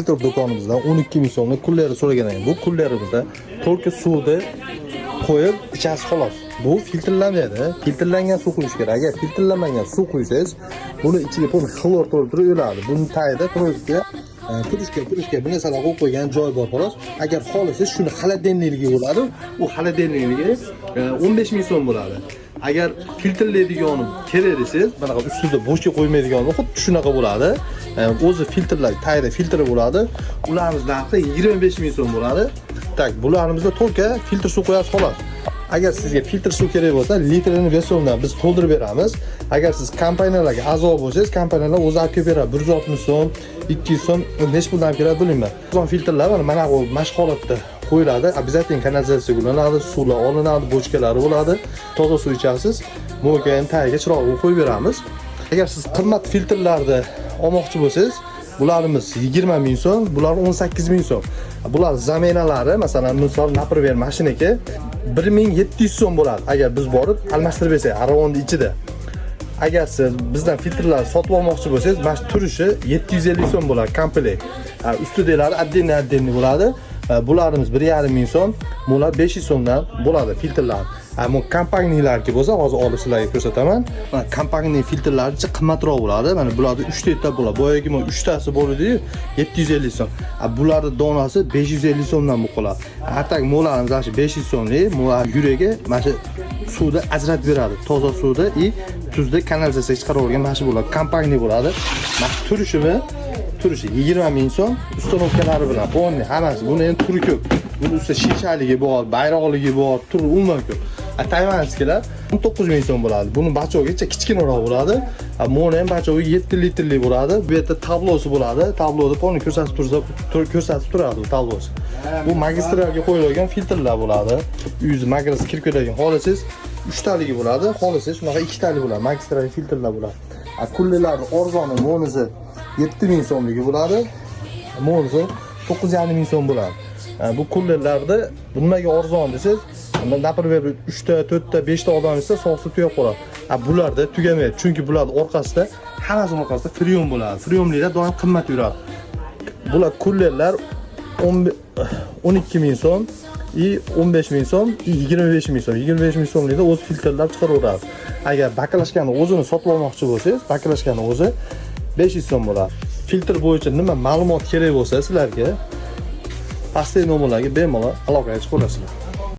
filtr do'konimizdan 12 ming so'mlik kullerni so'ragan ekan. Bu kullerimizda to'lka suvni qo'yib ichasiz xolos. Bu filtrlanmaydi. Filtrlangan suv quyish kerak. Agar filtrlanmagan suv quysangiz, buni ichiga xlor to'lib turib o'ladi. Buni tagida turishga bir narsalar qo'yib qo'ygan joy bor xolos. Agar xohlasangiz shuni xolodilnikligi bo'ladi. U xolodilnikligi 15 ming so'm bo'ladi. Agar filtrlaydigani kerak desangiz, bunaqa ustida bo'shga qo'ymaydigani xuddi shunaqa bo'ladi. O'zi filtrlar, tagida filtri bo'ladi. Ularimiz narxi 25 ming so'm bo'ladi. Tak, bularımızda to'lka filtr suv qo'yasiz xolos. Agar sizga filtr suv kerak bo'lsa, litrini besh so'mdan biz to'ldirib beramiz. Agar siz kompaniyalarga a'zo bo'lsangiz, kompaniyalar o'zi olib kelib beradi. 160 so'm, 200 so'm, necha puldan keladi bilmayman. Bizon filtrlar mana bu mashq holatda qo'yiladi. Обязательно kanalizatsiya qilinadi, suvlar olinadi, bochkalari bo'ladi. Toza suv ichasiz. Mo'g'in tagiga chiroqni qo'yib beramiz. Agar siz qimmat filtrlarni olmoqchi bo'lsangiz, bularimiz 20 ming so'm, bular 18 ming so'm. Bular zaminalari, masalan, misol например, mashinaki 1700 so'm bo'ladi. Agar biz borib almashtirib bersak, aravonni ichida. Agar siz bizdan filtrlar sotib olmoqchi bo'lsangiz, mana turishi 750 so'm bo'ladi komplekt. Ustidagilari отдельно bo'ladi. Bularimiz 1,5 ming so'm, bular 500 so'mdan bo'ladi filtrlar. Ammo kompaniyalarga bo'lsa, hozir olishlarga ko'rsataman. Mana kompaniya filtrlari qimmatroq bo'ladi. Mana bularda 3 ta etap bo'ladi. Boyagi 3 tasi bo'ladi-yu, 750 so'm. Bularning donasi 550 so'mdan bo'lib qoladi. Hatta mo'larimiz mana 500 so'mlik, mo'lar yuragi mana shu suvda ajratib beradi. Toza suvda va tuzda kanalizatsiyaga chiqarib olgan mana shu bo'ladi. Kompaniya bo'ladi. Mana turishi 20 ming so'm, ustanovkalari bilan bo'ldi. Hammasi buni endi turi ko'p. Buni ustida shishaligi bor, bayroqligi bor, turi umuman ko'p. Tayvanskilar 19 ming so'm bo'ladi. Buni bachogacha kichkinaroq bo'ladi. Moni ham bachogi 7 litrlik bo'ladi. Bu yerda tablosi bo'ladi. Tabloda ponni ko'rsatib turadi tablosi. Bu magistralga qo'yilgan filtrlar bo'ladi. Uyingiz magistral kirib keladigan xohlasangiz 3 taligi bo'ladi. Xohlasangiz shunaqa 2 talik bo'ladi. Magistral filtrlar bo'ladi. Kullelarning arzoni monisi 7 ming so'mligi bo'ladi. Monisi 9,5 ming so'm bo'ladi. Bu kullelarda nimaga arzon desangiz, например 3 ta, 4 ta, 5 ta odam esa so'qsi tugab qoladi. Bularda tugamaydi. Chunki bularning orqasida, hammasining orqasida freon bo'ladi. Freonliklar doim qimmat yuradi. Bular kullelar 12 ming so'm, 15 ming so'm, 25 ming so'm. 25 ming so'mlikda o'z filtrlar chiqaraveradi. Agar baklashkani o'zini sotib olmoqchi bo'lsangiz, baklashkani o'zi 500 so'm bo'ladi. Filtr bo'yicha nima ma'lumot kerak bo'lsa sizlarga pastdagi nomerlarga bemalol aloqaga chiqib olasizlar.